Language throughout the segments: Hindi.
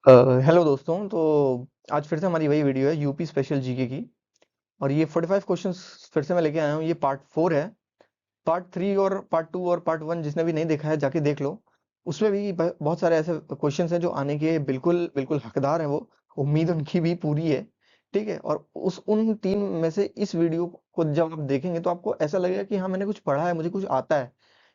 हेलो दोस्तों। तो आज फिर से हमारी वही वीडियो है यूपी स्पेशल जीके की। और ये 45 क्वेश्चंस फिर से मैं लेके आया हूँ। ये पार्ट 4 है। पार्ट 3 और पार्ट 2 और पार्ट 1 जिसने भी नहीं देखा है जाके देख लो। उसमें भी बहुत सारे ऐसे क्वेश्चंस हैं जो आने के बिल्कुल बिल्कुल हकदार हैं। वो उम्मीद उनकी भी पूरी है। ठीक है। और उस उन 3 में से इस वीडियो को जब आप देखेंगे तो आपको ऐसा लगेगा कि हाँ, मैंने कुछ पढ़ा है, मुझे कुछ आता है।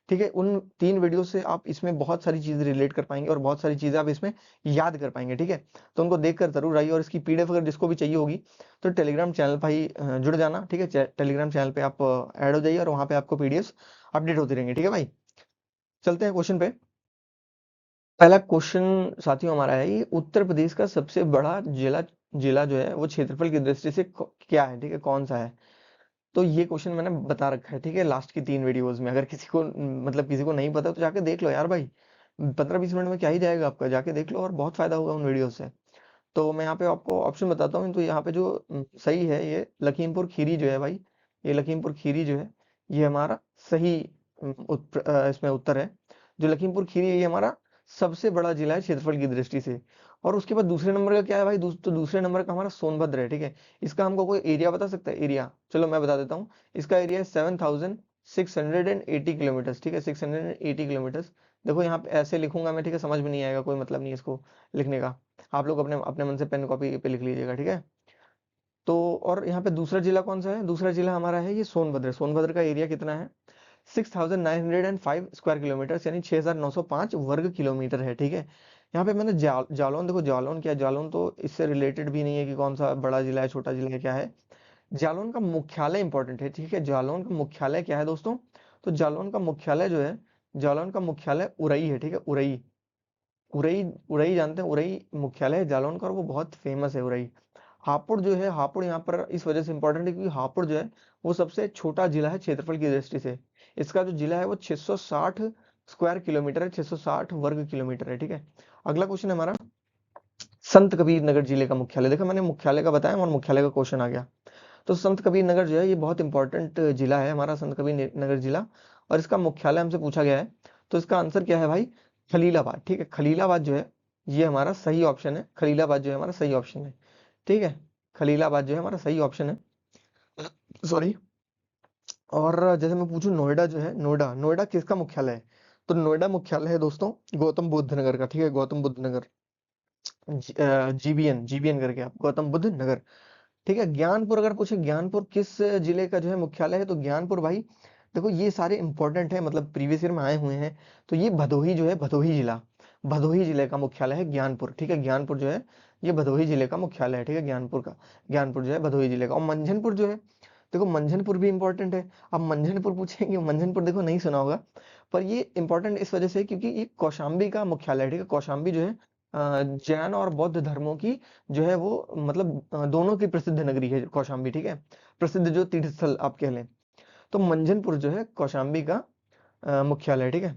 ठीक है। उन 3 वीडियो से आप इसमें बहुत सारी चीज़ें रिलेट कर पाएँगे और बहुत सारी चीज़ें आप इसमें याद कर पाएँगे। ठीक है। तो उनको देखकर ज़रूर आइए और इसकी पीडीएफ अगर जिसको भी चाहिए होगी तो टेलीग्राम चैनल पर ही जुड़ जाना। ठीक है। टेलीग्राम चैनल पे आप ऐड हो जाइए और वहाँ पे आपको पीडीएफ अपडेट होते रहेंगे। ठीक है भाई। चलते हैं क्वेश्चन पे। पहला क्वेश्चन साथियों हमारा है, ये उत्तर प्रदेश का सबसे बड़ा जिला जिला जो है वो क्षेत्रफल की दृष्टि से क्या है? ठीक है, कौन सा है? तो ये क्वेश्चन मैंने बता रखा है। ठीक है, लास्ट की 3 वीडियोस में। अगर किसी को मतलब किसी को नहीं पता तो जाके देख लो यार भाई। 15-20 मिनट में क्या ही जाएगा आपका, जाके देख लो और बहुत फायदा होगा उन वीडियो से। तो मैं यहाँ पे आपको ऑप्शन बताता हूँ। तो यहाँ पे जो सही है ये लखीमपुर खीरी जो है भाई। ये लखीमपुर खीरी जो है ये हमारा सही इसमें उत्तर है। जो लखीमपुर खीरी है ये हमारा सबसे बड़ा जिला है क्षेत्रफल की दृष्टि से। और उसके बाद दूसरे नंबर का क्या है भाई? तो दूसरे नंबर का हमारा सोनभद्र है। ठीक है। इसका हमको कोई एरिया बता सकता है? एरिया चलो मैं बता देता हूँ। इसका एरिया है 7680 किलोमीटर। ठीक है, 680 किलोमीटर। देखो यहाँ पे ऐसे लिखूंगा मैं। ठीक है, समझ में नहीं आएगा, कोई मतलब नहीं है इसको लिखने का। आप लोग अपने अपने मन से पेन कॉपी पे लिख लीजिएगा। ठीक है। तो और यहाँ पे दूसरा जिला कौन सा है? दूसरा जिला हमारा है ये सोनभद्र। सोनभद्र का एरिया कितना है? 6905 स्क्वायर किलोमीटर, यानी 6905 वर्ग किलोमीटर है। ठीक है। यहाँ पे मैंने जालौन, देखो जालौन क्या है? जालौन तो इससे रिलेटेड भी नहीं है कि कौन सा बड़ा जिला है छोटा जिला है क्या है। जालौन का मुख्यालय इंपॉर्टेंट है। ठीक है, जालौन का मुख्यालय क्या है दोस्तों? तो जालौन का मुख्यालय जो है, जालौन का मुख्यालय उरई है। ठीक है, उरई। उरई उरई जानते हैं? उरई मुख्यालय है जालौन का और वो बहुत फेमस है उरई। हापुड़ जो है, हापुड़ यहाँ पर इस वजह से इंपॉर्टेंट है क्योंकि हापुड़ जो है वो सबसे छोटा जिला है क्षेत्रफल की दृष्टि से। इसका जो जिला है वो 660 स्क्वायर किलोमीटर है, 660 वर्ग किलोमीटर है। ठीक है। अगला क्वेश्चन है हमारा, संत कबीर नगर जिले का मुख्यालय। देखो मैंने मुख्यालय का बताया और मुख्यालय का क्वेश्चन आ गया। तो संत कबीर नगर जो है ये बहुत इंपॉर्टेंट जिला है हमारा, संत कबीर नगर जिला। और इसका मुख्यालय हमसे पूछा गया है। तो इसका आंसर क्या है भाई? खलीलाबाद। ठीक है, खलीलाबाद जो है ये हमारा सही ऑप्शन है। खलीलाबाद जो है हमारा सही ऑप्शन है। ठीक है, खलीलाबाद जो है हमारा सही ऑप्शन है। सॉरी। और जैसे मैं पूछूं नोएडा जो है, नोएडा नोएडा किसका मुख्यालय है? तो नोएडा मुख्यालय है दोस्तों गौतम बुद्ध नगर का। ठीक है, गौतम बुद्ध नगर। जीबीएन जीबीएन करके आप गौतम बुद्ध नगर। ठीक है। ज्ञानपुर अगर पूछे ज्ञानपुर किस जिले का जो है मुख्यालय है, तो ज्ञानपुर भाई देखो ये सारे इंपॉर्टेंट है, मतलब प्रीवियस ईयर में आए हुए हैं। तो ये भदोही जो है, भदोही जिला, भदोही जिले का मुख्यालय है ज्ञानपुर। ठीक है, ज्ञानपुर जो है ये भदोही जिले का मुख्यालय है। ठीक है, ज्ञानपुर का, ज्ञानपुर जो है भदोही जिले का। और मंझनपुर जो है, देखो मंझनपुर भी इंपॉर्टेंट है। अब मंझनपुर पूछेंगे, मंझनपुर देखो नहीं सुना होगा, पर ये इंपॉर्टेंट इस वजह से क्योंकि ये कौशाम्बी का मुख्यालय है। ठीक है, कौशाम्बी जो है जैन और बौद्ध धर्मों की जो है वो मतलब दोनों की प्रसिद्ध नगरी है कौशाम्बी। ठीक है, प्रसिद्ध जो तीर्थ स्थल आप कह लें। तो मंझनपुर जो है कौशाम्बी का मुख्यालय है। ठीक है।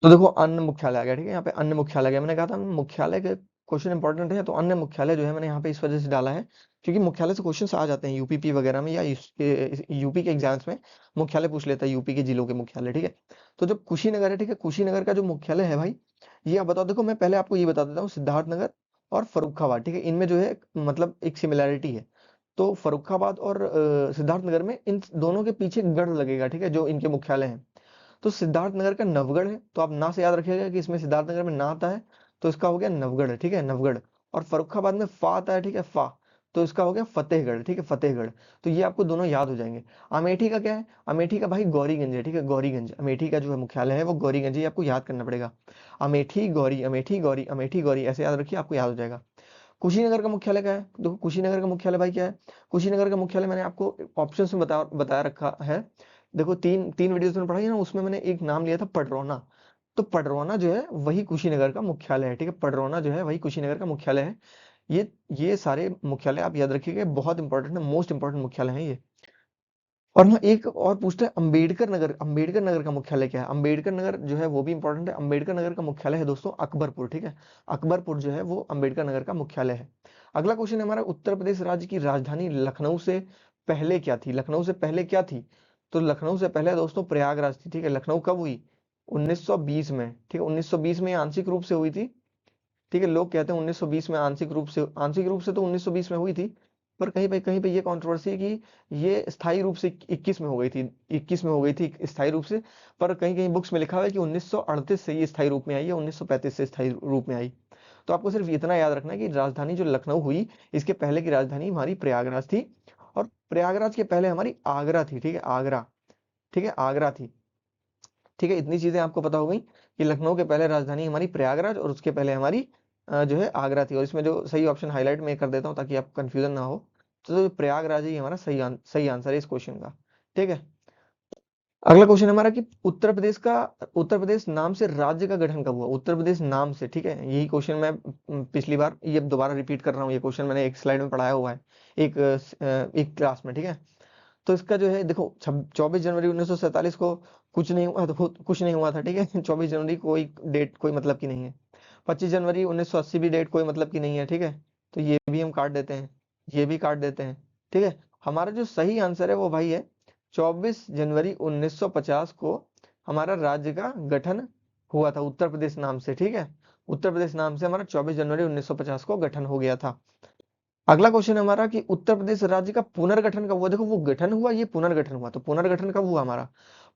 तो देखो अन्य मुख्यालय आ गया। ठीक है, यहाँ पे अन्य मुख्यालय आ गया। मैंने कहा था मुख्यालय के क्वेश्चन इंपॉर्टेंट है, तो अन्य मुख्यालय जो है मैंने यहाँ पे इस वजह से डाला है क्योंकि मुख्यालय से क्वेश्चन आ जाते हैं यूपीपी वगैरह में या यूपी के एग्जाम्स में। मुख्यालय पूछ लेता है यूपी के जिलों के मुख्यालय। ठीक है। तो जब कुशीनगर है, ठीक है, कुशीनगर का जो मुख्यालय है भाई ये आप बताओ। देखो मैं पहले आपको ये बता देता हूँ, सिद्धार्थनगर और फर्रुखाबाद। ठीक है, इनमें जो है मतलब एक सिमिलैरिटी है। तो फर्रुखाबाद और सिद्धार्थनगर में इन दोनों के पीछे गढ़ लगेगा। ठीक है, जो इनके मुख्यालय हैं। तो सिद्धार्थनगर का नवगढ़ है, तो आप ना से याद रखिएगा कि इसमें सिद्धार्थनगर में ना आता है, तो इसका हो गया नवगढ़। ठीक है, नवगढ़। और फर्रुखाबाद में फा आता है। ठीक है, फा, तो इसका हो गया फतेहगढ़। ठीक है, फतेहगढ़। तो ये आपको दोनों याद हो जाएंगे। अमेठी का क्या है? अमेठी का भाई गौरीगंज है। ठीक है, गौरीगंज अमेठी का जो है मुख्यालय है वो गौरीगंज है, ये आपको याद करना पड़ेगा। अमेठी गौरी, अमेठी गौरी, अमेठी गौरी, ऐसे याद रखिए, आपको याद हो जाएगा। कुशीनगर का मुख्यालय क्या है? देखो कुशीनगर का मुख्यालय भाई क्या है? कुशीनगर का मुख्यालय मैंने आपको ऑप्शंस में बताया रखा है। देखो तीन तीन वीडियोस में पढ़ाई है ना, उसमें मैंने एक नाम लिया था पडरौना। तो पडरौना जो है वही कुशीनगर का मुख्यालय है। ठीक है, पडरौना जो है वही कुशीनगर का मुख्यालय है। ये सारे मुख्यालय आप याद रखिएगा, बहुत इंपॉर्टेंट है, मोस्ट इंपॉर्टेंट मुख्यालय है ये। और ना एक और पूछते हैं अम्बेडकर नगर, अम्बेडकर नगर का मुख्यालय क्या है? अम्बेडकर नगर जो है वो भी इंपॉर्टेंट है। अम्बेडकर नगर का मुख्यालय है दोस्तों अकबरपुर। ठीक है, अकबरपुर जो है वो अम्बेडकर नगर का मुख्यालय है। अगला क्वेश्चन है हमारा, उत्तर प्रदेश राज्य की राजधानी लखनऊ से पहले क्या थी? लखनऊ से पहले क्या थी? तो लखनऊ से पहले दोस्तों प्रयागराज थी। ठीक है, लखनऊ कब हुई? 1920 में। ठीक है, 1920 में ये आंशिक रूप से हुई थी। ठीक है, लोग कहते हैं 1920 में आंशिक रूप से तो 1920 में हुई थी, पर कहीं पे ये कंट्रोवर्सी है कि ये स्थायी रूप से 21 में हो गई थी, 21 में हो गई थी स्थायी रूप से। पर कहीं कहीं बुक्स में लिखा हुआ है कि 1938 से ये स्थायी रूप में आई है, 1935 से स्थायी रूप में आई। तो आपको सिर्फ इतना याद रखना है कि राजधानी जो लखनऊ हुई, इसके पहले की राजधानी हमारी प्रयागराज थी, और प्रयागराज के पहले हमारी आगरा थी। ठीक है, आगरा, ठीक है, आगरा थी। ठीक है, इतनी चीजें आपको पता हो गई कि लखनऊ के पहले राजधानी हमारी प्रयागराज और उसके पहले हमारी जो है आगरा थी। और इसमें जो सही ऑप्शन हाईलाइट मैं कर देता हूँ ताकि आपको कंफ्यूजन ना हो। तो जो प्रयागराज ही हमारा सही आंसर है इस क्वेश्चन का। ठीक है, अगला क्वेश्चन हमारा कि उत्तर प्रदेश नाम से राज्य का गठन कब हुआ? उत्तर प्रदेश नाम से, ठीक है, यही क्वेश्चन मैं पिछली बार ये दोबारा रिपीट कर रहा हूँ। ये क्वेश्चन मैंने एक स्लाइड में पढ़ाया हुआ है, एक क्लास में। ठीक है, तो इसका जो है देखो, 24 जनवरी 1947 को कुछ नहीं हुआ, तो कुछ नहीं हुआ था। ठीक है, 24 जनवरी कोई डेट कोई मतलब की नहीं है। 25 जनवरी 1980 भी डेट कोई मतलब की नहीं है। ठीक है, तो ये भी हम काट देते हैं, ये भी काट देते हैं। ठीक है, हमारा जो सही आंसर है वो भाई है 24 जनवरी 1950 को हमारा राज्य का गठन हुआ था उत्तर प्रदेश नाम से। ठीक है, उत्तर प्रदेश नाम से हमारा 24 जनवरी 1950 को गठन हो गया था। अगला क्वेश्चन हमारा कि उत्तर प्रदेश राज्य का पुनर्गठन कब हुआ? देखो, वो गठन हुआ, ये पुनर्गठन हुआ, तो पुनर्गठन कब हुआ हमारा?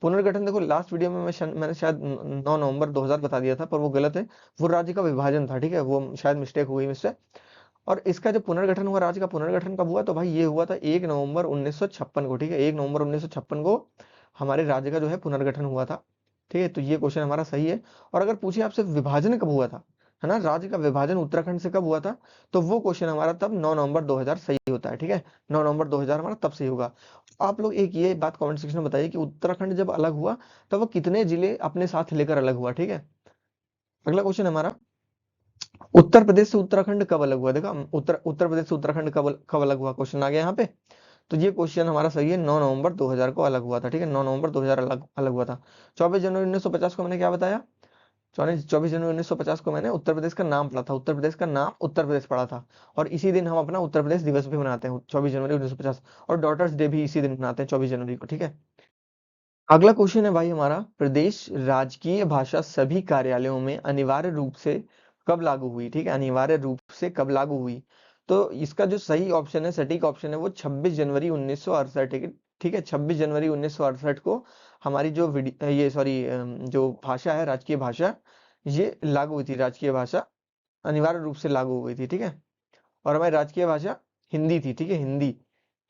पुनर्गठन देखो, लास्ट वीडियो में मैंने शायद 9 नवंबर 2000 बता दिया था, पर वो गलत है। वो राज्य का विभाजन था। ठीक है, वो शायद मिस्टेक हुई मुझसे। और इसका जो पुनर्गठन हुआ, राज्य का पुनर्गठन कब हुआ? तो भाई ये हुआ था 1 नवंबर 1956 को। ठीक है, 1 नवंबर 1956 को हमारे राज्य का जो है पुनर्गठन हुआ था। ठीक है, तो ये क्वेश्चन हमारा सही है। और अगर पूछे आपसे विभाजन कब हुआ था, है ना, राज्य का विभाजन उत्तराखंड से कब हुआ था, तो वो क्वेश्चन हमारा तब 9 नवंबर 2000 सही होता है। ठीक है, 9 नवंबर 2000 हमारा तब सही होगा। आप लोग एक ये बात कमेंट सेक्शन में बताइए कि उत्तराखंड जब अलग हुआ तब वो कितने जिले अपने साथ लेकर अलग हुआ? ठीक है, अगला क्वेश्चन हमारा, उत्तर प्रदेश से उत्तराखंड कब अलग हुआ? देखा, उत्तर प्रदेश से उत्तराखंड कब अलग हुआ, क्वेश्चन आ गया यहाँ पे। तो ये क्वेश्चन हमारा सही है, 9 नवंबर 2000 को अलग हुआ था। ठीक है, 9 नवंबर 2000 अलग अलग हुआ था। 24 जनवरी 1950 को मैंने क्या बताया? 24 जनवरी 1950 को मैंने उत्तर प्रदेश का नाम पढ़ा था, उत्तर प्रदेश का नाम उत्तर प्रदेश पढ़ा था। और इसी दिन हम अपना उत्तर प्रदेश दिवस भी मनाते हैं, 24 जनवरी 1950। और डॉटर्स डे भी इसी दिन मनाते हैं, 24 जनवरी को। ठीक है, अगला क्वेश्चन है भाई हमारा, प्रदेश राजकीय भाषा सभी कार्यालयों में अनिवार्य रूप से कब लागू हुई? ठीक है, अनिवार्य रूप से कब लागू हुई? तो इसका जो सही ऑप्शन है, सटीक ऑप्शन है, वो 26 जनवरी 1968 है। ठीक है, 26 जनवरी 1968 को हमारी जो ये सॉरी जो भाषा है, राजकीय भाषा, ये लागू हुई थी। राजकीय भाषा अनिवार्य रूप से लागू हो गई थी। ठीक है, और हमारी राजकीय भाषा हिंदी थी। ठीक है, हिंदी,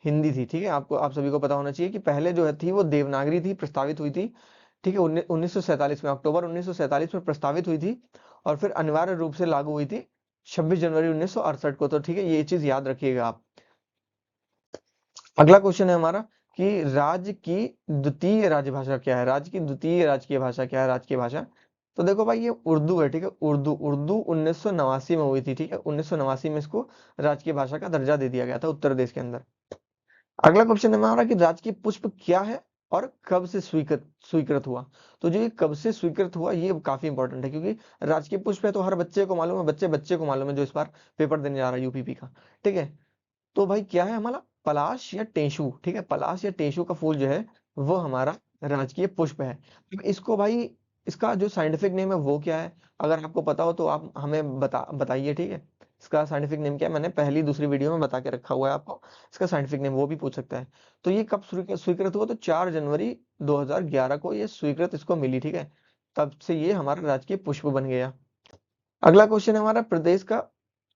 हिंदी थी। ठीक है, आपको आप सभी को पता होना चाहिए कि पहले जो है थी वो देवनागरी थी, प्रस्तावित हुई थी। ठीक है, 1947 में, अक्टूबर 1947 में प्रस्तावित हुई थी, और फिर अनिवार्य रूप से लागू हुई थी 26 जनवरी 1968 को। तो ठीक है, ये चीज याद रखिएगा आप। अगला क्वेश्चन है हमारा कि राज्य की द्वितीय राजभाषा क्या है? राज्य की द्वितीय राजकीय भाषा क्या है? राजकीय भाषा, तो देखो भाई, ये उर्दू है। ठीक है, उर्दू, उर्दू 1989 में हुई थी। ठीक है, 1989 में इसको राजकीय भाषा का दर्जा दे दिया गया था उत्तर प्रदेश के अंदर। अगला क्वेश्चन है हमारा कि राजकीय पुष्प क्या है और कब से स्वीकृत स्वीकृत हुआ? तो जो ये कब से स्वीकृत हुआ, ये काफी इंपॉर्टेंट है, क्योंकि राजकीय पुष्प है तो हर बच्चे को मालूम है, बच्चे बच्चे को मालूम है जो इस बार पेपर देने जा रहा है यूपीपी का। ठीक है, तो भाई क्या है हमारा? पलाश या टेशु। ठीक है, पलाश या टेशु का फूल जो है वो हमारा राजकीय पुष्प है। अब इसको भाई, इसका जो साइंटिफिक नेम है वो क्या है? अगर आपको पता हो तो आप हमें बताइए। ठीक है, इसका साइंटिफिक नेम क्या है? मैंने पहली दूसरी वीडियो में बता के रखा हुआ है आपको, इसका साइंटिफिक नेम वो भी पूछ सकता है। तो ये कब स्वीकृत हुआ? तो 4 जनवरी 2011 को ये स्वीकृत इसको मिली। ठीक है, तब से ये हमारा राजकीय पुष्प बन गया। अगला क्वेश्चन है हमारा, प्रदेश का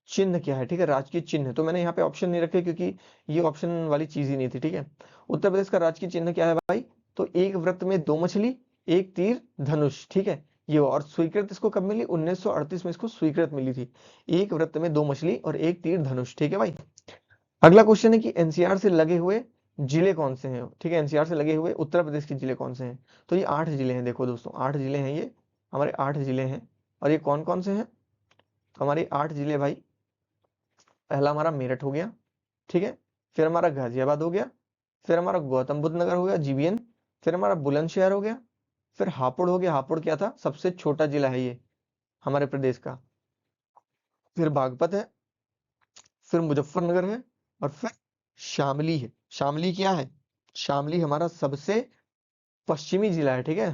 चिन्ह क्या है? ठीक है, राजकीय चिन्ह, तो मैंने यहाँ पे ऑप्शन नहीं रखे क्योंकि ये ऑप्शन वाली चीज ही नहीं थी। ठीक है, उत्तर प्रदेश का राजकीय चिन्ह क्या है भाई? तो एक वृत्त में 2 मछली, एक तीर, धनुष। ठीक है, ये और स्वीकृत इसको कब मिली? 1938 में इसको स्वीकृत मिली थी। एक वृत्त में 2 मछली और एक तीर धनुष। ठीक है भाई, अगला क्वेश्चन है कि एनसीआर से लगे हुए जिले कौन से हैं? ठीक है, एनसीआर से लगे हुए उत्तर प्रदेश के जिले कौन से हैं? तो ये 8 जिले हैं। देखो दोस्तों, 8 जिले हैं, ये हमारे 8 जिले हैं। और ये कौन कौन से हैं? तो हमारे 8 जिले भाई, पहला हमारा मेरठ हो गया। ठीक है, फिर हमारा गाजियाबाद हो गया, फिर हमारा गौतम बुद्ध नगर हो गया, जीबीएन, फिर हमारा बुलंदशहर हो गया, फिर हापुड़ हो गया। हापुड़ क्या था? सबसे छोटा जिला है ये हमारे प्रदेश का। फिर बागपत है, फिर मुजफ्फरनगर है, और फिर शामली है। शामली क्या है? शामली हमारा सबसे पश्चिमी जिला है। ठीक है,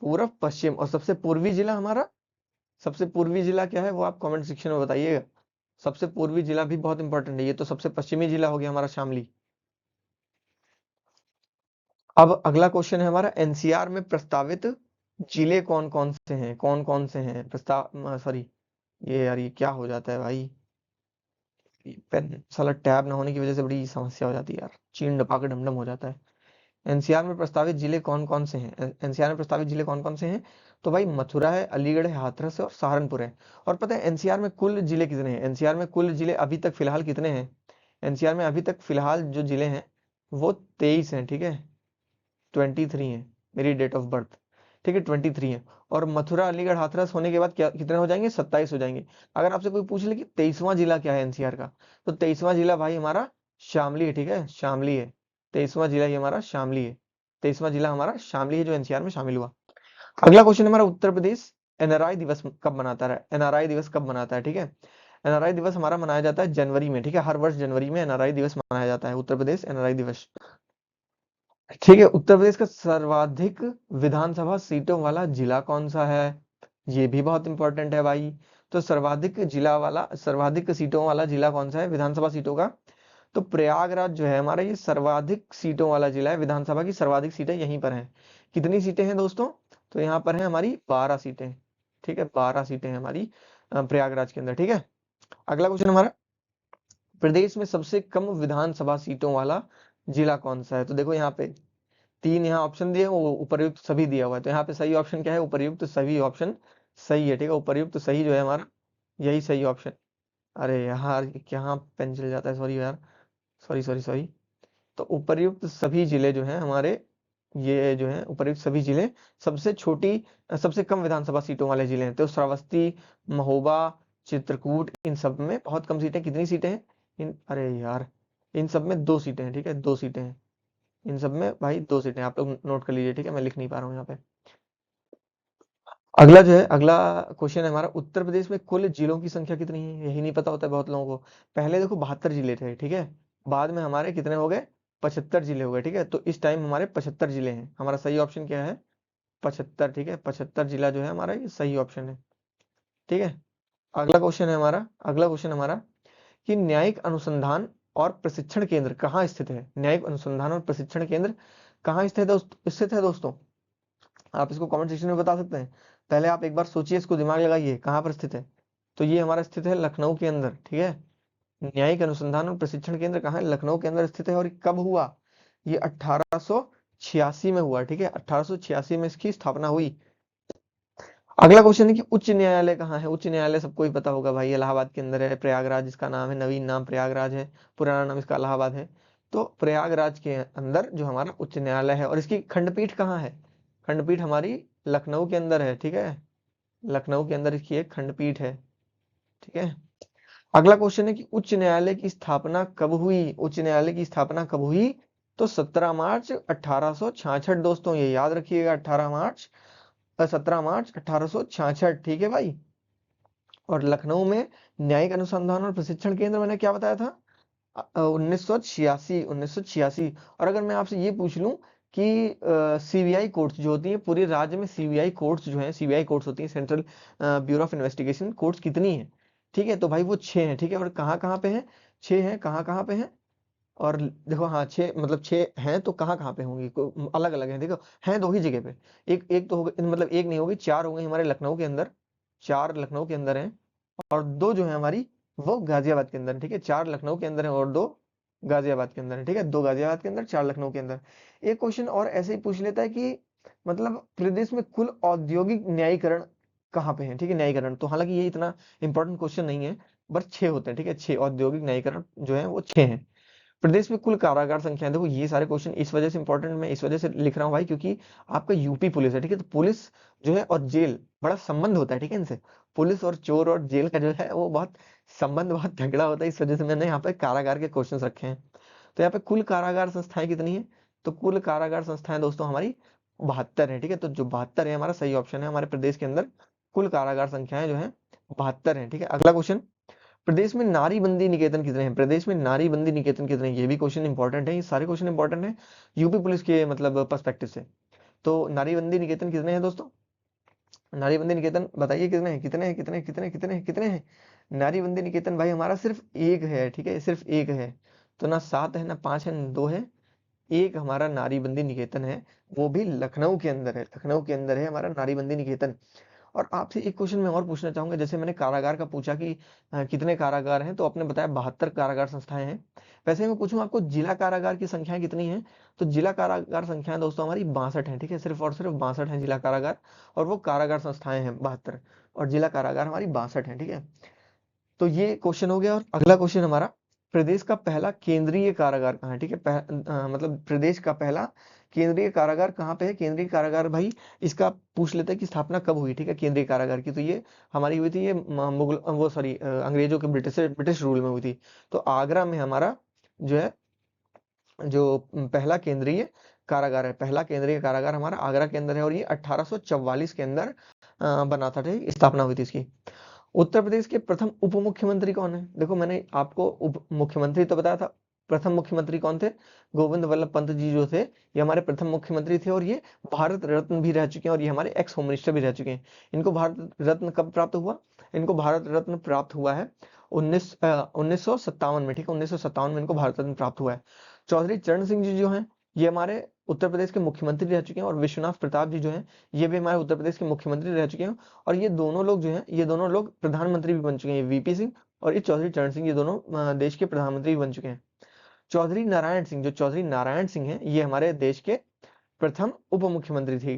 पूर्व पश्चिम, और सबसे पूर्वी जिला हमारा सबसे पूर्वी जिला क्या है वो आप कमेंट सेक्शन में बताइएगा। सबसे पूर्वी जिला भी बहुत इंपॉर्टेंट है, ये तो सबसे पश्चिमी जिला हो गया हमारा शामली। अब अगला क्वेश्चन है हमारा, एनसीआर में प्रस्तावित जिले कौन कौन से हैं, कौन कौन से हैं प्रस्ताव, सॉरी ये यार ये क्या हो जाता है भाई, पेन साला टैब ना होने की वजह से बड़ी समस्या हो जाती है यार, चीन डपा के डमडम हो जाता है। एनसीआर में प्रस्तावित जिले कौन कौन से हैं, एनसीआर में प्रस्तावित जिले कौन कौन से हैं, तो भाई मथुरा है, अलीगढ़ है, हाथरस है और सहारनपुर है। और पता है एनसीआर में कुल जिले कितने हैं, एनसीआर में कुल जिले अभी तक फिलहाल कितने हैं, एनसीआर में अभी तक फिलहाल जो जिले हैं वो 23 हैं, ठीक है 23 है मेरी डेट ऑफ बर्थ, ठीक है 23 है। और मथुरा अलीगढ़ हाथरस होने के बाद क्या कितने हो जाएंगे, 27 हो जाएंगे। अगर आपसे कोई पूछ ले कि 23वां जिला क्या है एनसीआर का, तो 23वां जिला भाई हमारा शामली है, ठीक है शामली है। 23वां जिला ये हमारा शामली है, 23वां जिला हमारा शामली है जो एनसीआर में शामिल हुआ। अगला क्वेश्चन हमारा, उत्तर प्रदेश एनआरआई दिवस कब मनाता है, एनआरआई दिवस कब मनाता है, ठीक है एनआरआई दिवस हमारा मनाया जाता है जनवरी में, ठीक है हर वर्ष जनवरी में एनआरआई दिवस मनाया जाता है, उत्तर प्रदेश एनआरआई दिवस। ठीक है, उत्तर प्रदेश का सर्वाधिक विधानसभा सीटों वाला जिला कौन सा है, ये भी बहुत इंपॉर्टेंट है भाई। तो सर्वाधिक सीटों वाला जिला कौन सा है विधानसभा सीटों का, तो प्रयागराज जो है हमारा ये सर्वाधिक सीटों वाला जिला है, विधानसभा की सर्वाधिक सीटें यहीं पर हैं। कितनी सीटें हैं दोस्तों, तो यहाँ पर है हमारी 12 सीटें, ठीक है 12 सीटें हैं हमारी प्रयागराज के अंदर, ठीक है। अगला क्वेश्चन हमारा, प्रदेश में सबसे कम विधानसभा सीटों वाला जिला कौन सा है, तो देखो यहाँ पे तीन यहाँ ऑप्शन दिए, वो उपर्युक्त सभी दिया हुआ है, तो यहाँ पे सही ऑप्शन क्या है, उपर्युक्त सभी ऑप्शन सही है, ठीक है उपर्युक्त सही जो है हमारा यही सही ऑप्शन। अरे यार ये क्या पेन चल जाता है, सॉरी यार, सॉरी सॉरी सॉरी। तो उपर्युक्त सभी जिले जो हैं हमारे, ये जो है उपर्युक्त सभी जिले सबसे कम विधानसभा सीटों वाले जिले हैं, तो श्रावस्ती, महोबा, चित्रकूट, इन सब में बहुत कम सीटें, कितनी सीटें हैं अरे यार इन सब में 2 सीटें हैं, ठीक है 2 सीटें हैं, इन सब में भाई 2 सीटें, आप लोग नोट कर लीजिए, ठीक है मैं लिख नहीं पा रहा हूँ यहाँ पे। अगला जो है, अगला क्वेश्चन है हमारा, उत्तर प्रदेश में कुल जिलों की संख्या कितनी है, यही नहीं पता होता है बहुत लोगों को। पहले देखो 72 जिले थे, ठीक है बाद में हमारे कितने हो गए, 75 जिले हो गए, ठीक है तो इस टाइम हमारे 75 जिले हैं, हमारा सही ऑप्शन क्या है 75, ठीक है 75 जिला जो है हमारा ये सही ऑप्शन है, ठीक है। अगला क्वेश्चन हमारा कि न्यायिक अनुसंधान और प्रशिक्षण केंद्र कहाँ स्थित है, न्यायिक अनुसंधान और प्रशिक्षण केंद्र कहाँ स्थित है दोस्तों, आप इसको कमेंट सेक्शन में बता सकते हैं। पहले आप एक बार सोचिए, इसको दिमाग लगाइए कहाँ पर स्थित है, तो ये हमारा स्थित है लखनऊ के अंदर, ठीक है न्यायिक अनुसंधान और प्रशिक्षण केंद्र कहाँ है, लखनऊ के अंदर स्थित है। और कब हुआ, ये 1886 में हुआ, ठीक है 1886 में इसकी स्थापना हुई। अगला क्वेश्चन है कि उच्च न्यायालय कहाँ है, उच्च न्यायालय सबको ही पता होगा भाई, इलाहाबाद के अंदर है, प्रयागराज इसका नाम है, नवीन नाम प्रयागराज है, पुराना नाम इसका इलाहाबाद है। तो प्रयागराज के अंदर जो हमारा उच्च न्यायालय है, और इसकी खंडपीठ कहाँ है, खंडपीठ हमारी लखनऊ के अंदर है, ठीक है लखनऊ के अंदर इसकी एक खंडपीठ है, ठीक है। अगला क्वेश्चन है कि उच्च न्यायालय की स्थापना कब हुई, उच्च न्यायालय की स्थापना कब हुई, तो 17 मार्च 1866 दोस्तों, ये याद रखिएगा 17 मार्च 1866, ठीक है भाई। और लखनऊ में न्यायिक अनुसंधान और प्रशिक्षण केंद्र मैंने क्या बताया था, 1986। और अगर मैं आपसे ये पूछ लूं कि सीबीआई कोर्ट्स जो होती हैं पूरे राज्य में, सीबीआई कोर्ट्स जो हैं, सीबीआई कोर्ट्स होती हैं central bureau of investigation courts, कितनी है, ठीक है तो भाई वो 6 हैं, ठीक है और कहाँ कहाँ पे हैं, 6 हैं, कहाँ कहाँ पे हैं, और देखो हाँ 6 मतलब 6 हैं तो कहाँ कहाँ पे होंगी, अलग अलग हैं, देखो हैं 2 ही जगह पे, एक एक तो हो गए, मतलब एक नहीं होगी, 4 हो गई हमारे लखनऊ के अंदर, 4 लखनऊ के अंदर हैं, और 2 जो है हमारी वो गाजियाबाद के अंदर है, ठीक है 4 लखनऊ के अंदर है और 2 गाजियाबाद के अंदर है, ठीक है 2 गाजियाबाद के अंदर 4 लखनऊ के अंदर। एक क्वेश्चन और ऐसे ही पूछ लेता है कि मतलब प्रदेश में कुल औद्योगिक न्यायीकरण कहाँ पे है, ठीक है न्यायीकरण, तो हालांकि ये इतना इंपॉर्टेंट क्वेश्चन नहीं है, बस 6 होते हैं, ठीक है 6 औद्योगिक न्यायीकरण जो है वो 6 हैं। प्रदेश में कुल कारागार संख्या, देखो ये सारे क्वेश्चन इस वजह से इंपॉर्टेंट, मैं इस वजह से लिख रहा हूँ भाई क्योंकि आपका यूपी पुलिस है, ठीक है तो पुलिस जो है और जेल बड़ा संबंध होता है, ठीक है इनसे, पुलिस और चोर और जेल का जो है वो बहुत संबंध बहुत तगड़ा होता है, इस वजह से मैंने यहाँ पे कारागार के क्वेश्चन रखे हैं। तो यहाँ पे कुल कारागार संस्थाएं कितनी है, तो कुल कारागार संस्थाएं दोस्तों हमारी 72 है, ठीक है तो जो 72 है हमारा सही ऑप्शन है, हमारे प्रदेश के अंदर कुल कारागार संख्याएं जो है 72 है, ठीक है। अगला क्वेश्चन, प्रदेश में नारी बंदी निकेतन कितने हैं, प्रदेश में नारी बंदी निकेतन कितने हैं, ये भी क्वेश्चन इंपॉर्टेंट है, ये सारे क्वेश्चन इंपॉर्टेंट है यूपी पुलिस के मतलब पर्सपेक्टिव से। तो नारी बंदी निकेतन कितने हैं दोस्तों, नारीबंदी निकेतन बताइए कितने हैं, कितने हैं, कितने कितने कितने कितने हैं? नारीबंदी निकेतन भाई हमारा सिर्फ एक है, ठीक है, सिर्फ एक है। तो ना 7 है, ना 5 है, ना 2 है, एक हमारा नारीबंदी निकेतन है, वो भी लखनऊ के अंदर है। लखनऊ के अंदर है हमारा नारीबंदी निकेतन। और आपसे एक क्वेश्चन मैं और पूछना चाहूंगा, जैसे मैंने कारागार का पूछा कि कितने कारागार हैं, तो आपने बताया 72 कारागार संस्थाएं हैं। वैसे मैं पूछूं आपको जिला कारागार की संख्याएं कितनी हैं, तो जिला कारागार संख्याएं दोस्तों हमारी 62 है, ठीक है, सिर्फ और सिर्फ 62 है जिला कारागार। और वो कारागार संस्थाएं हैं 72, और जिला कारागार हमारी 62 है, ठीक है। तो ये क्वेश्चन हो गया। और अगला क्वेश्चन हमारा, प्रदेश का पहला केंद्रीय कारागार कहाँ है, ठीक है, मतलब प्रदेश का पहला केंद्रीय कारागार कहाँ पे है? केंद्रीय कारागार भाई इसका पूछ लेते हैं कि स्थापना कब हुई, ठीक है, केंद्रीय कारागार की। तो ये हमारी हुई थी, ये मुगल वो सॉरी अंग्रेजों के ब्रिटिश रूल में हुई थी। तो आगरा में हमारा जो है, जो पहला केंद्रीय कारागार है, पहला केंद्रीय कारागार हमारा आगरा के अंदर है, और ये 1844 के अंदर बना था, ठीक, स्थापना हुई थी इसकी। उत्तर प्रदेश के प्रथम उप मुख्यमंत्री कौन है? देखो मैंने आपको उप मुख्यमंत्री तो बताया था, प्रथम मुख्यमंत्री कौन थे? गोविंद वल्लभ पंत जी जो थे, ये हमारे प्रथम मुख्यमंत्री थे, और ये भारत रत्न भी रह चुके हैं, और ये हमारे एक्स होम मिनिस्टर भी रह चुके हैं। इनको भारत रत्न कब प्राप्त हुआ? इनको भारत रत्न प्राप्त हुआ है 1957 में, ठीक है, 1957 में इनको भारत रत्न प्राप्त हुआ है। चौधरी चरण सिंह जी जो हैं, ये हमारे उत्तर प्रदेश के मुख्यमंत्री रह चुके हैं, और विश्वनाथ प्रताप जी जो हैं, ये भी हमारे उत्तर प्रदेश के मुख्यमंत्री रह चुके हैं। और ये दोनों लोग जो हैं, ये दोनों लोग प्रधानमंत्री भी बन चुके हैं, वीपी सिंह और ये चौधरी चरण सिंह, ये दोनों देश के प्रधानमंत्री भी बन चुके हैं। चौधरी नारायण सिंह, जो चौधरी नारायण सिंह हैं, ये हमारे देश के प्रथम उप मुख्यमंत्री थे,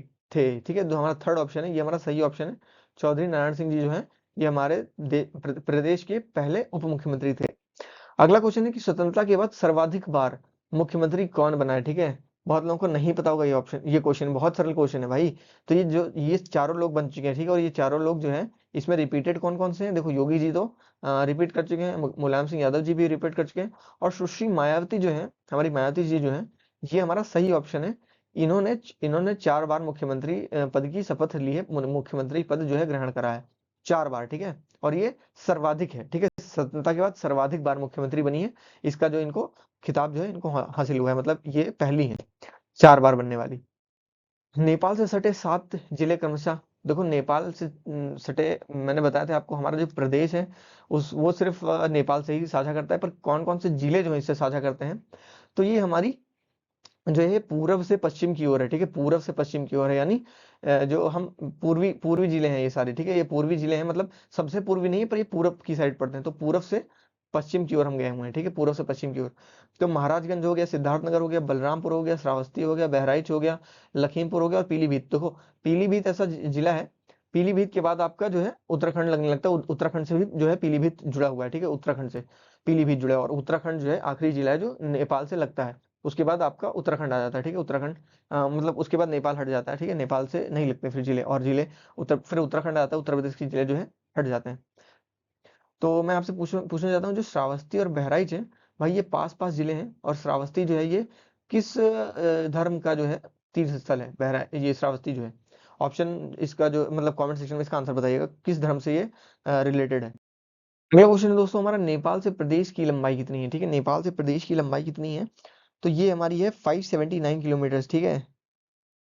ठीक है, जो हमारा थर्ड ऑप्शन है, ये हमारा सही ऑप्शन है। चौधरी नारायण सिंह जी जो है, ये हमारे प्रदेश के पहले उप मुख्यमंत्री थे। अगला क्वेश्चन है कि स्वतंत्रता के बाद सर्वाधिक बार मुख्यमंत्री कौन बना है, ठीक है। बहुत लोगों को नहीं पता होगा ये ऑप्शन, ये क्वेश्चन बहुत सरल क्वेश्चन है भाई। तो ये चारों लोग बन चुके हैं, ठीक है, और ये चारों लोग जो हैं, इसमें रिपीटेड कौन कौन से हैं? देखो योगी जी तो रिपीट कर चुके हैं, मुलायम सिंह यादव जी भी रिपीट कर चुके हैं, और सुश्री मायावती जो है, हमारी मायावती जी जो है, ये हमारा सही ऑप्शन है। इन्होंने इन्होंने 4 बार मुख्यमंत्री पद की शपथ ली है, मुख्यमंत्री पद जो है ग्रहण करा है 4 बार, ठीक है, और ये सर्वाधिक है, ठीक है, स्वतंत्रता के बाद सर्वाधिक बार मुख्यमंत्री बनी है। इसका जो इनको खिताब जो है इनको हासिल हुआ है, मतलब ये पहली है 4 बार बनने वाली। नेपाल से सटे 7 जिले क्रमशः, देखो नेपाल से सटे, मैंने बताया था आपको, हमारा जो प्रदेश है उस वो सिर्फ नेपाल से ही साझा करता है, पर कौन कौन से जिले जो है इससे साझा करते हैं, तो ये हमारी जो है पूरब से पश्चिम की ओर है, ठीक है, पूरब से पश्चिम की ओर है, यानी जो हम पूर्वी पूर्वी जिले हैं ये सारे, ठीक है, ये पूर्वी जिले हैं, मतलब सबसे पूर्वी नहीं है, पर ये पूरब की साइड पड़ते हैं, तो पूरब से पश्चिम की ओर हम गए हुए हैं, ठीक है, पूरब से पश्चिम की ओर। तो महाराजगंज हो गया, सिद्धार्थनगर हो गया, बलरामपुर हो गया, श्रावस्ती हो गया, बहराइच हो गया, लखीमपुर हो गया, और पीलीभीत। देखो पीलीभीत ऐसा जिला है, पीलीभीत के बाद आपका जो है उत्तराखंड लगने लगता है, उत्तराखंड से भी जो है पीलीभीत जुड़ा हुआ है, ठीक है, उत्तराखंड से पीलीभीत जुड़ा है, और उत्तराखंड जो है आखिरी जिला है जो नेपाल से लगता है। उसके बाद आपका उत्तराखंड आ जाता है, ठीक है, उत्तराखंड मतलब उसके बाद नेपाल हट जाता है, ठीक है, नेपाल से नहीं लगते फिर जिले, और जिले फिर उत्तराखंड आता है, उत्तर प्रदेश के जिले जो है हट जाते हैं। तो मैं आपसे पूछना चाहता हूँ, जो श्रावस्ती और बहराइच है भाई, ये पास पास जिले हैं, और श्रावस्ती जो है ये किस धर्म का जो है तीर्थ स्थल है? बहरा ये श्रावस्ती जो है, ऑप्शन इसका जो मतलब कमेंट सेक्शन में इसका आंसर बताइएगा, किस धर्म से ये रिलेटेड है। अगला क्वेश्चन है दोस्तों हमारा, नेपाल से प्रदेश की लंबाई कितनी है, ठीक है, नेपाल से प्रदेश की लंबाई कितनी है? तो ये हमारी है 579 किलोमीटर, ठीक है,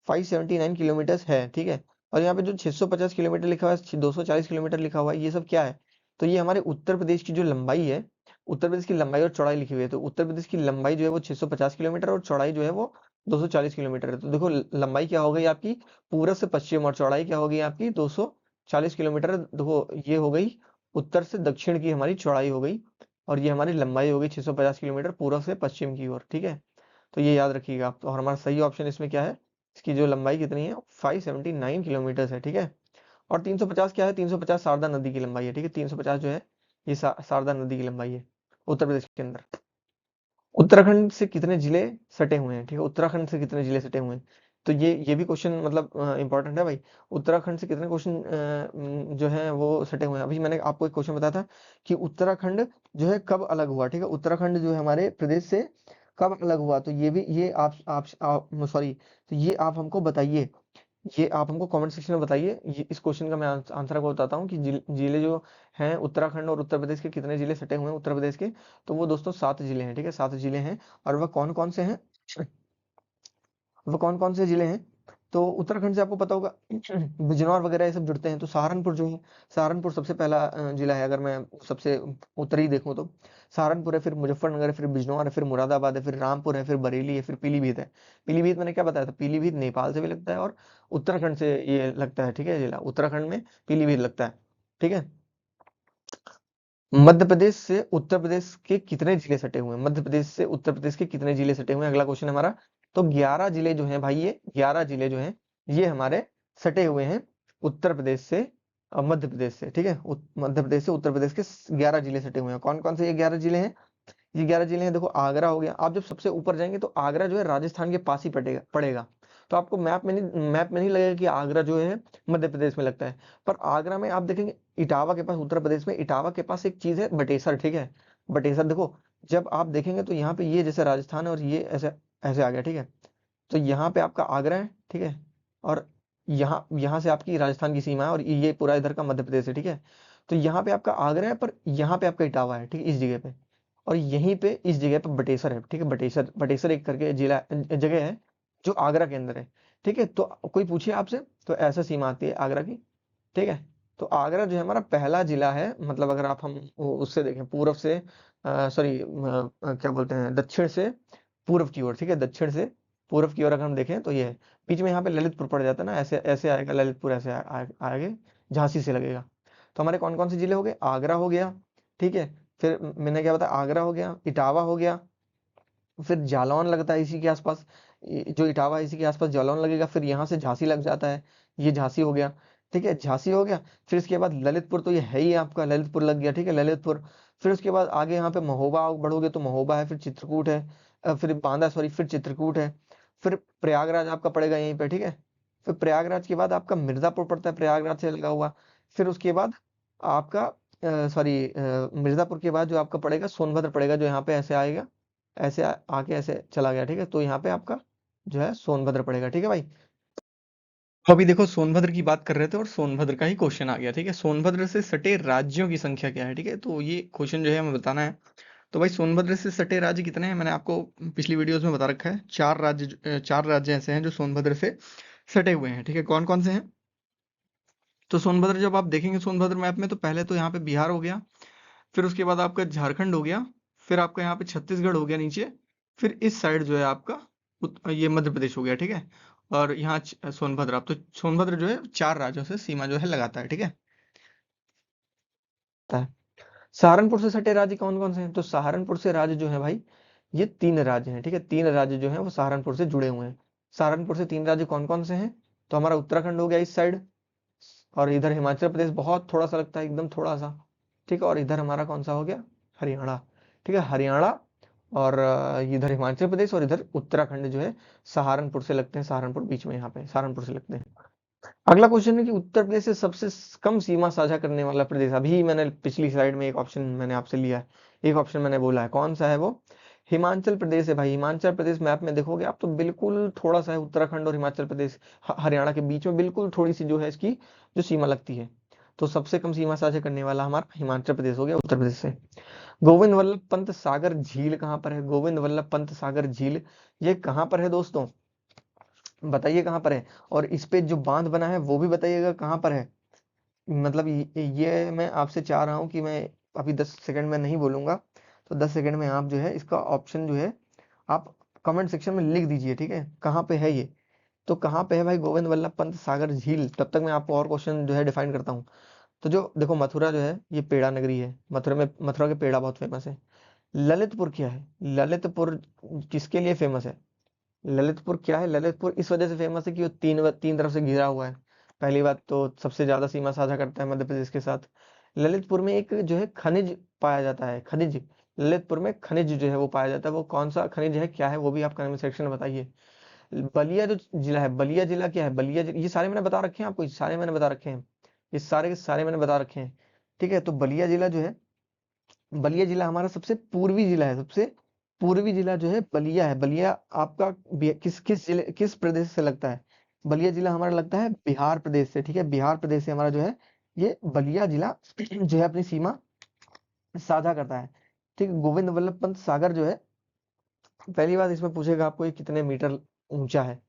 579 किलोमीटर है, ठीक है। और यहाँ पे जो 650 किलोमीटर लिखा हुआ है, 240 किलोमीटर लिखा हुआ है, ये सब क्या है? तो ये हमारे उत्तर प्रदेश की जो लंबाई है, उत्तर प्रदेश की लंबाई और चौड़ाई लिखी हुई है। तो उत्तर प्रदेश की लंबाई जो है वो 650 किलोमीटर, और चौड़ाई जो है वो 240 किलोमीटर है। तो देखो लंबाई क्या हो गई आपकी पूरब से पश्चिम, और चौड़ाई क्या हो गई आपकी 240 किलोमीटर। देखो ये हो गई उत्तर से दक्षिण की हमारी चौड़ाई हो गई, और ये हमारी लंबाई हो गई 650 किलोमीटर पूरब से पश्चिम की ओर, ठीक है। तो ये याद रखिएगा आप। तो और हमारा सही ऑप्शन इसमें क्या है, इसकी जो लंबाई कितनी है 579 किलोमीटर है, ठीक है। और 350 क्या है, 350 शारदा नदी की लंबाई है, ठीक है, 350 जो है ये शारदा नदी की लंबाई है उत्तर प्रदेश के अंदर। उत्तराखंड से कितने जिले सटे हुए हैं, ठीक है, उत्तराखंड से कितने जिले सटे हुए हैं? तो ये भी क्वेश्चन मतलब इंपॉर्टेंट है भाई। उत्तराखंड से कितने क्वेश्चन जो है वो सटे हुए हैं? अभी मैंने आपको एक क्वेश्चन बताया था कि उत्तराखंड जो है कब अलग हुआ, ठीक है, उत्तराखंड जो है हमारे प्रदेश से कब अलग हुआ? तो ये भी ये आप सॉरी, तो ये आप हमको बताइए, ये आप हमको कमेंट सेक्शन में बताइए। इस क्वेश्चन का मैं आंसर आपको बताता हूँ कि जिले जो हैं उत्तराखंड और उत्तर प्रदेश के कितने जिले सटे हुए हैं उत्तर प्रदेश के, तो वो दोस्तों 7 जिले हैं, ठीक है, 7 जिले हैं। और वह कौन कौन से हैं, वो कौन कौन से जिले हैं? तो उत्तराखंड से आपको पता होगा बिजनौर वगैरह ये सब जुड़ते हैं। तो सहारनपुर जो है, सहारनपुर सबसे पहला जिला है, अगर मैं सबसे उत्तरी देखूं तो सहारनपुर है, फिर मुजफ्फरनगर है, फिर बिजनौर है, फिर मुरादाबाद है, फिर रामपुर है, फिर बरेली है, फिर पीलीभीत है। पीलीभीत मैंने क्या बताया था, पीलीभीत नेपाल से भी लगता है और उत्तराखंड से ये लगता है, ठीक है, जिला उत्तराखंड में पीलीभीत लगता है, ठीक है। मध्य प्रदेश से उत्तर प्रदेश के कितने जिले सटे हुए हैं, मध्य प्रदेश से उत्तर प्रदेश के कितने जिले सटे हुए हैं, अगला क्वेश्चन हमारा। तो 11 जिले जो हैं भाई, ये 11 जिले जो हैं ये हमारे सटे हुए हैं उत्तर प्रदेश से और मध्य प्रदेश से, ठीक है। मध्य प्रदेश से उत्तर प्रदेश के 11 जिले सटे हुए हैं। कौन कौन से ये 11 जिले हैं? ये 11 जिले हैं, देखो आगरा हो गया। आप जब सबसे ऊपर जाएंगे तो आगरा जो है राजस्थान के पास ही पड़ेगा पड़ेगा। तो आपको मैप में नहीं लगेगा कि आगरा जो है मध्य प्रदेश में लगता है। पर आगरा में आप देखेंगे इटावा के पास, उत्तर प्रदेश में इटावा के पास एक चीज है बटेसर, ठीक है। बटेसर देखो, जब आप देखेंगे तो यहाँ पे ये जैसे राजस्थान है और ये ऐसे ऐसे आ गया, ठीक है। तो यहाँ पे आपका आगरा है, ठीक है। और यहाँ यहाँ से आपकी राजस्थान की सीमा है और ये पूरा इधर का मध्य प्रदेश है, ठीक है। तो यहाँ पे आपका आगरा है, पर यहाँ पे आपका इटावा है, ठीक है, इस जगह पे। और यहीं पे इस जगह पे बटेसर है, ठीक है। बटेसर बटेसर एक करके जिला जगह है जो आगरा के अंदर है, ठीक है। तो कोई पूछे आपसे तो ऐसा सीमा आती है आगरा की, ठीक है। तो आगरा जो है हमारा पहला जिला है, मतलब अगर आप हम उससे देखें पूर्व से, सॉरी क्या बोलते हैं, दक्षिण से पूर्व की ओर, ठीक है, दक्षिण से पूर्व की ओर अगर हम देखें तो ये है। बीच में यहाँ पे ललितपुर पड़ जाता है ना, ऐसे ऐसे आएगा ललितपुर, ऐसे आगे झांसी से लगेगा। तो हमारे कौन कौन से जिले हो गए, आगरा हो गया, ठीक है। फिर मैंने क्या बताया, आगरा हो गया, इटावा हो गया, फिर जालौन लगता है इसी के आसपास, जो इटावा है इसी के आसपास जालौन लगेगा। फिर यहाँ से झांसी लग जाता है, ये झांसी हो गया, ठीक है, झांसी हो गया। फिर इसके बाद ललितपुर, तो ये है ही आपका, ललितपुर लग गया, ठीक है, ललितपुर। फिर उसके बाद आगे यहाँ पे महोबा बढ़ोगे तो महोबा है, फिर चित्रकूट है, फिर बांदा, सॉरी, फिर चित्रकूट है। फिर प्रयागराज आपका पड़ेगा यहीं पे, ठीक है। फिर प्रयागराज के बाद आपका मिर्जापुर पड़ता है, प्रयागराज से लगा हुआ। फिर उसके बाद आपका सॉरी मिर्जापुर के बाद जो आपका पड़ेगा सोनभद्र पड़ेगा, जो यहाँ पे ऐसे आएगा, ऐसे आके ऐसे चला गया, ठीक है। तो यहाँ पे आपका जो है सोनभद्र पड़ेगा, ठीक है भाई। तो अभी देखो सोनभद्र की बात कर रहे थे और सोनभद्र का ही क्वेश्चन आ गया, ठीक है। सोनभद्र से सटे राज्यों की संख्या क्या है, ठीक है। तो ये क्वेश्चन जो है हमें बताना है। तो भाई सोनभद्र से सटे राज्य कितने हैं, मैंने आपको पिछली वीडियोस में बता रखा है। चार राज्य ऐसे हैं जो सोनभद्र से सटे हुए हैं, ठीक है। कौन कौन से हैं? तो सोनभद्र जब आप देखेंगे सोनभद्र मैप में, तो पहले तो यहाँ पे बिहार हो गया, फिर उसके बाद आपका झारखंड हो गया, फिर आपका यहाँ पे छत्तीसगढ़ हो गया नीचे, फिर इस साइड जो है आपका ये मध्य प्रदेश हो गया, ठीक है। और यहाँ सोनभद्र, आप तो सोनभद्र जो है 4 राज्यों से सीमा जो है लगाता है, ठीक है। है। सहारनपुर से सटे राज्य कौन कौन से हैं? तो सहारनपुर से राज्य जो है भाई, ये 3 राज्य हैं, ठीक है। 3 राज्य जो हैं वो सहारनपुर से जुड़े हुए हैं। सहारनपुर से 3 राज्य कौन कौन से हैं? तो हमारा उत्तराखंड हो गया इस साइड, और इधर हिमाचल प्रदेश बहुत थोड़ा सा लगता है, एकदम थोड़ा सा, ठीक है। और इधर हमारा कौन सा हो गया, हरियाणा, ठीक है, हरियाणा। और इधर हिमाचल प्रदेश और इधर उत्तराखंड जो है सहारनपुर से लगते हैं, सहारनपुर बीच में यहाँ पे सहारनपुर से लगते हैं। अगला क्वेश्चन है कि उत्तर प्रदेश से सबसे कम सीमा साझा करने वाला प्रदेश, अभी मैंने पिछली स्लाइड में एक ऑप्शन मैंने आपसे लिया है, एक ऑप्शन मैंने बोला है, कौन सा है वो? हिमाचल प्रदेश है भाई। हिमाचल प्रदेश मैप में देखोगे आप तो बिल्कुल थोड़ा सा है, उत्तराखंड और हिमाचल प्रदेश हरियाणा के बीच में बिल्कुल थोड़ी सी जो है इसकी जो सीमा लगती है। तो सबसे कम सीमा साझा करने वाला हमारा हिमाचल प्रदेश हो गया उत्तर प्रदेश से। गोविंद वल्लभ पंत सागर झील कहाँ पर है? गोविंद वल्लभ पंत सागर झील ये कहाँ पर है दोस्तों? बताइए कहाँ पर है। और इस पे जो बांध बना है वो भी बताइएगा कहाँ पर है। मतलब ये मैं आपसे चाह रहा हूँ कि मैं अभी 10 सेकंड में नहीं बोलूंगा, तो 10 सेकंड में आप जो है इसका ऑप्शन जो है आप कमेंट सेक्शन में लिख दीजिए, ठीक है, कहाँ पे है ये। तो कहाँ पे है भाई गोविंद वल्लभ पंत सागर झील? तब तक मैं आपको और क्वेश्चन जो है डिफाइन करता हूँ। तो जो देखो मथुरा जो है ये पेड़ा नगरी है, मथुरा के पेड़ा बहुत फेमस है। ललितपुर क्या है? ललितपुर किसके लिए फेमस है? ललितपुर क्या है? ललितपुर इस वजह से फेमस है कि वो तीन तरफ से घिरा हुआ है। पहली बात तो सबसे ज्यादा सीमा साझा करता है मध्य प्रदेश के साथ। ललितपुर में एक जो है खनिज पाया जाता है, खनिज। ललितपुर में खनिज जो है वो पाया जाता है, वो कौन सा खनिज है, क्या है, वो भी आप कमेंट सेक्शन में बताइए। बलिया जो जिला है, बलिया जिला क्या है? ये सारे मैंने बता रखे हैं आपको, ये सारे मैंने बता रखे हैं, ये सारे के सारे मैंने बता रखे हैं, ठीक है। तो बलिया जिला जो है, बलिया जिला हमारा सबसे पूर्वी जिला है, सबसे पूर्वी जिला जो है बलिया है। बलिया आपका किस जिले, किस प्रदेश से लगता है? बलिया जिला हमारा लगता है बिहार प्रदेश से, ठीक है। बिहार प्रदेश से हमारा जो है ये बलिया जिला जो है अपनी सीमा साझा करता है, ठीक है। गोविंद वल्लभ पंत सागर जो है, पहली बात इसमें पूछेगा आपको ये कितने मीटर ऊंचा है,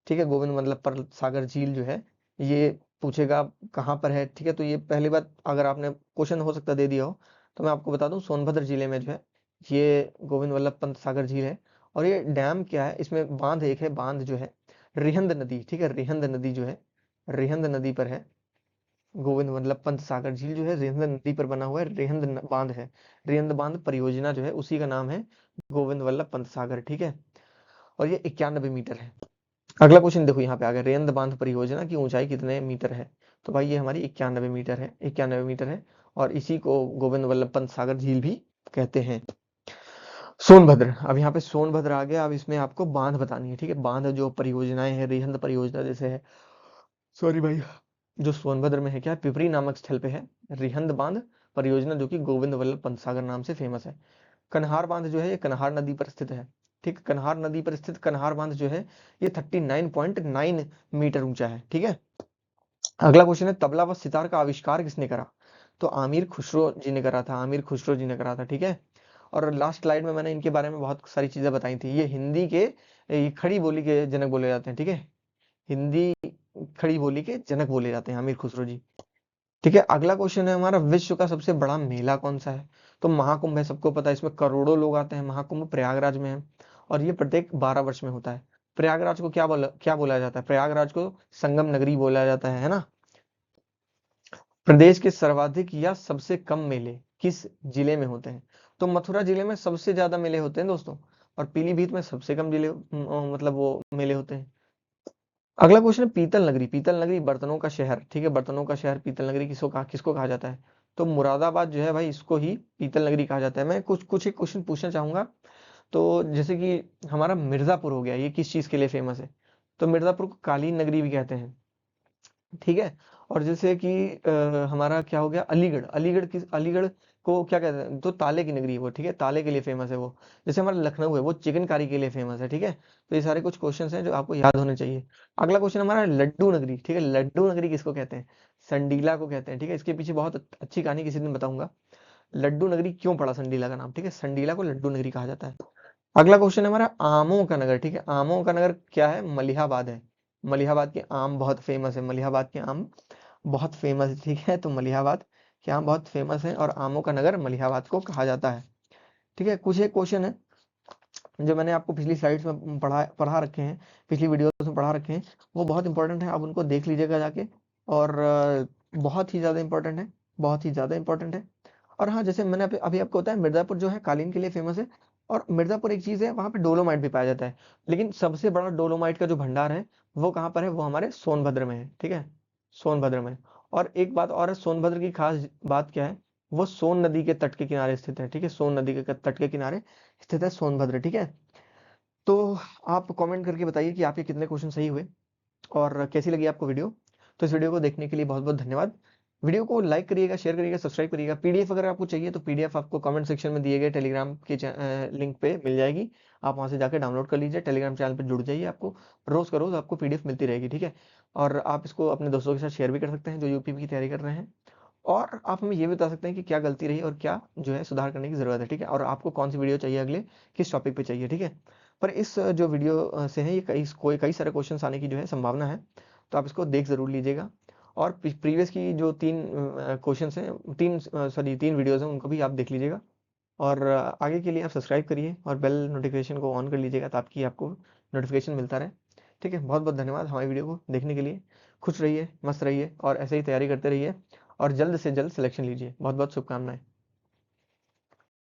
ठीक है। गोविंद वल्लभ पंत सागर झील जो है ये पूछेगा कहाँ पर है, ठीक है। तो ये पहली बात, अगर आपने क्वेश्चन हो सकता दे दिया हो तो मैं आपको बता दूं, सोनभद्र जिले में जो है ये गोविंद वल्लभ पंत सागर झील है। और ये डैम क्या है, इसमें बांध एक है, बांध जो है रिहंद नदी, ठीक है। रिहंद नदी जो है, रिहंद नदी पर है। गोविंद वल्लभ पंत सागर झील जो है रिहंद नदी पर बना हुआ है, बांध है। रिहंद बांध परियोजना जो है उसी का नाम है गोविंद वल्लभ पंत सागर, ठीक है। और ये 91 मीटर है। अगला क्वेश्चन देखो यहाँ पे आ गया, रेंद बांध परियोजना की ऊंचाई कितने मीटर है। तो भाई ये हमारी 91 मीटर है, 91 मीटर है। और इसी को गोविंद वल्लभ पंत सागर झील भी कहते हैं। सोनभद्र, अब यहाँ पे सोनभद्र आ गया। अब इसमें आपको बांध बतानी है, ठीक है। बांध जो परियोजनाएं हैं, रेहंद परियोजना जैसे है, सॉरी भाई, जो सोनभद्र में है क्या, पिपरी नामक स्थल पे है रिहंद बांध परियोजना, जो कि गोविंद वल्लभ पंत सागर नाम से फेमस है। कन्हार बांध जो है ये कन्हार नदी पर स्थित है, ठीक। कन्हार नदी पर स्थित कन्हार बांध जो है ये 39.9 मीटर ऊंचा है, ठीक है। अगला क्वेश्चन है, तबला व सितार का आविष्कार किसने करा। तो आमिर खुसरो जी ने करा था, आमिर खुसरो जी ने करा था, ठीक है। और लास्ट स्लाइड में मैंने इनके बारे में बहुत सारी चीजें बताई थी। ये हिंदी के ये खड़ी बोली के जनक बोले जाते हैं, ठीक है। हिंदी खड़ी बोली के जनक बोले जाते हैं आमिर खुसरो जी, ठीक है। अगला क्वेश्चन है हमारा, विश्व का सबसे बड़ा मेला कौन सा है। तो महाकुंभ है, सबको पता है, इसमें करोड़ों लोग आते हैं। महाकुंभ प्रयागराज में है और ये प्रत्येक 12 वर्ष में होता है। प्रयागराज को क्या बोला जाता है, प्रयागराज को संगम नगरी बोला जाता है ना। प्रदेश के सर्वाधिक या सबसे कम मेले किस जिले में होते हैं। तो मथुरा जिले में सबसे ज्यादा मेले होते हैं दोस्तों, और पीलीभीत में सबसे कम जिले मतलब वो मेले होते हैं। अगला क्वेश्चन है, पीतल नगरी, पीतल नगरी बर्तनों का शहर, ठीक है। बर्तनों का शहर पीतल नगरी किसको कहा जाता है। तो मुरादाबाद जो है भाई, इसको ही पीतल नगरी कहा जाता है। मैं कुछ कुछ एक क्वेश्चन पूछना चाहूंगा। तो जैसे कि हमारा मिर्जापुर हो गया, ये किस चीज के लिए फेमस है। तो मिर्जापुर को कालीन नगरी भी कहते हैं, ठीक है। और जैसे कि हमारा क्या हो गया, अलीगढ़, अलीगढ़ को क्या कहते हैं, तो ताले की नगरी है वो, ठीक है। ताले के लिए फेमस है वो। जैसे हमारा लखनऊ है, वो चिकनकारी के लिए फेमस है, ठीक है। तो ये सारे कुछ क्वेश्चंस हैं जो आपको याद होने चाहिए। अगला क्वेश्चन हमारा लड्डू नगरी, ठीक है। लड्डू नगरी किसको कहते हैं, संडीला को कहते हैं, ठीक है। इसके पीछे बहुत अच्छी कहानी किसी दिन बताऊंगा। लड्डू नगरी क्यों पड़ा संडीला का नाम, ठीक है। संडीला को लड्डू नगरी कहा जाता है। अगला क्वेश्चन है हमारा, आमों का नगर, ठीक है। आमों का नगर क्या है, मलिहाबाद है। मलिहाबाद के आम बहुत फेमस है, मलिहाबाद के आम बहुत फेमस है, ठीक है। तो मलिहाबाद के आम बहुत फेमस है और आमों का नगर मलिहाबाद को कहा जाता है, ठीक है। कुछ एक क्वेश्चन है जो मैंने आपको पिछली स्लाइड्स में पढ़ा रखे हैं, पिछली वीडियोस में पढ़ा रखे हैं, वो बहुत इंपॉर्टेंट है। आप उनको देख लीजिएगा जाके। और बहुत ही ज़्यादा इंपॉर्टेंट है, बहुत ही ज़्यादा इंपॉर्टेंट है। और हाँ, जैसे मैंने अभी आपको बताया, मिर्ज़ापुर जो है कालीन के लिए फेमस है। और मिर्ज़ापुर एक चीज़ है, वहाँ पे डोलोमाइट भी पाया जाता है। लेकिन सबसे बड़ा डोलोमाइट का जो भंडार है वो कहाँ पर है, वो हमारे सोनभद्र में है, ठीक है। सोनभद्र में। और एक बात और है, सोनभद्र की खास बात क्या है, वो सोन नदी के तट के किनारे स्थित है, ठीक है। सोन नदी के तट के किनारे स्थित है सोनभद्र, ठीक है। तो आप कमेंट करके बताइए कि आपके कितने क्वेश्चन सही हुए और कैसी लगी आपको वीडियो। तो इस वीडियो को देखने के लिए बहुत बहुत धन्यवाद। वीडियो को लाइक करिएगा, शेयर करिएगा, सब्सक्राइब करिएगा। पीडीएफ अगर आपको चाहिए तो पीडीएफ आपको कमेंट सेक्शन में दिए गए टेलीग्राम के लिंक पे मिल जाएगी। आप वहां से जाकर डाउनलोड कर लीजिए, टेलीग्राम चैनल पे जुड़ जाइए। आपको रोज का रोज आपको पीडीएफ मिलती रहेगी, ठीक है। और आप इसको अपने दोस्तों के साथ शेयर भी कर सकते हैं जो यूपीपी की तैयारी कर रहे हैं। और आप हमें ये भी बता सकते हैं कि क्या गलती रही और क्या जो है सुधार करने की जरूरत है, ठीक है। और आपको कौन सी वीडियो चाहिए, अगले किस टॉपिक पे चाहिए, ठीक है। पर इस जो वीडियो से है ये कई सारे क्वेश्चंस आने की जो है संभावना है। तो आप इसको देख जरूर लीजिएगा। और प्रीवियस की जो 3 क्वेश्चंस हैं, 3 वीडियोस हैं, उनको भी आप देख लीजिएगा। और आगे के लिए आप सब्सक्राइब करिए और बेल नोटिफिकेशन को ऑन कर लीजिएगा ताकि आपको नोटिफिकेशन मिलता रहे, ठीक है। बहुत बहुत धन्यवाद हमारी वीडियो को देखने के लिए। खुश रहिए, मस्त रहिए और ऐसे ही तैयारी करते रहिए और जल्द से जल्द सिलेक्शन लीजिए। बहुत बहुत शुभकामनाएं।